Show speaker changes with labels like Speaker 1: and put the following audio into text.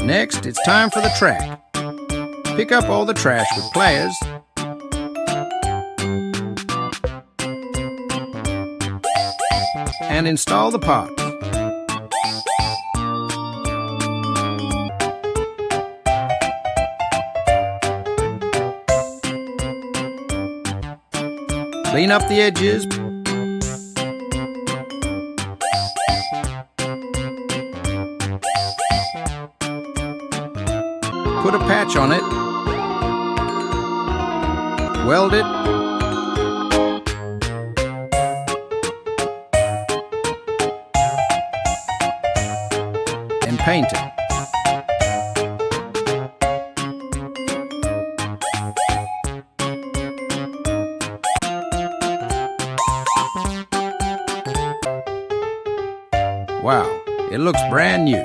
Speaker 1: Next, it's time for the track. Pick up all the trash with pliers and install the parts. Clean up the edges. Put a patch on it. Weld it. And paint it. Wow, it looks brand new.